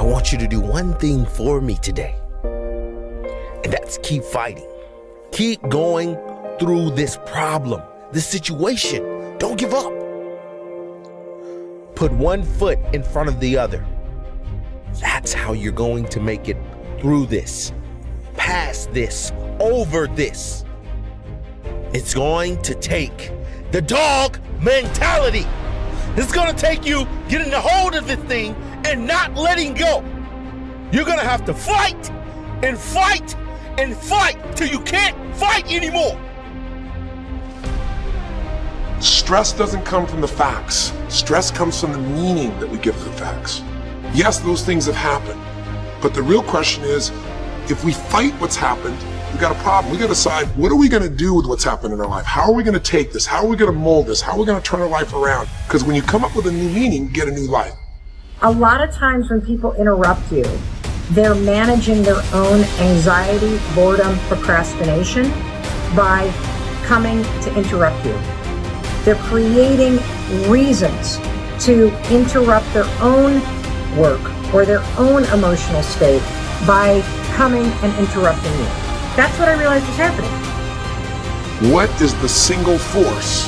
want you to do one thing for me today. And that's keep fighting. Keep going through this problem, this situation. Don't give up. Put one foot in front of the other. That's how you're going to make it through this, past this, over this. It's going to take the dog mentality. It's going to take you getting a hold of this thing and not letting go. You're going to have to fight and fight and fight till you can't fight anymore. Stress doesn't come from the facts. Stress comes from the meaning that we give to the facts. Yes, those things have happened, but the real question is, if we fight what's happened, we got a problem. We got to decide, what are we going to do with what's happened in our life? How are we going to take this? How are we going to mold this? How are we going to turn our life around? Because when you come up with a new meaning, you get a new life. A lot of times when people interrupt you, they're managing their own anxiety, boredom, procrastination by coming to interrupt you. They're creating reasons to interrupt their own work or their own emotional state by coming and interrupting you. That's what I realized was happening. What is the single force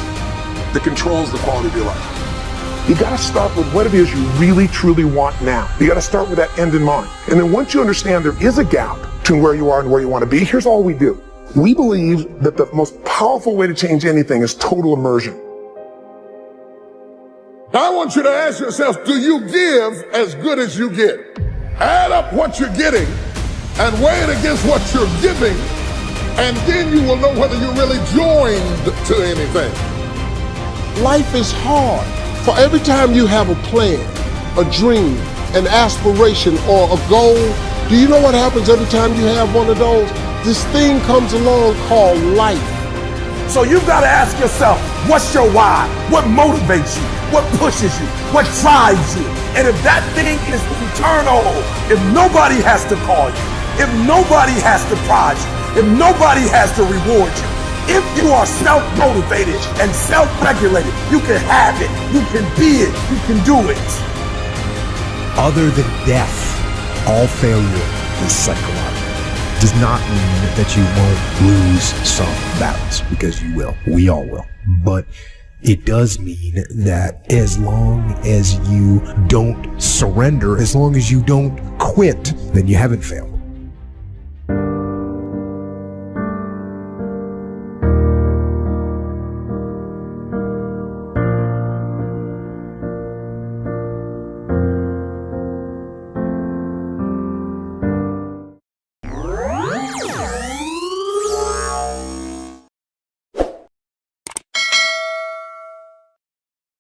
that controls the quality of your life? You gotta start with what it is you really, truly want now. You gotta start with that end in mind. And then once you understand there is a gap between where you are and where you want to be, here's all we do. We believe that the most powerful way to change anything is total immersion. Now I want you to ask yourself, do you give as good as you get? Add up what you're getting and weigh it against what you're giving, and then you will know whether you're really joined to anything. Life is hard. For every time you have a plan, a dream, an aspiration, or a goal, do you know what happens every time you have one of those? This thing comes along called life. So you've got to ask yourself, what's your why? What motivates you? What pushes you? What drives you? And if that thing is eternal, if nobody has to call you, if nobody has to prize you, if nobody has to reward you, if you are self-motivated and self-regulated, you can have it, you can be it, you can do it. Other than death, all failure is psychological. Does not mean that you won't lose some battles, because you will. We all will. But it does mean that as long as you don't surrender, as long as you don't quit, then you haven't failed.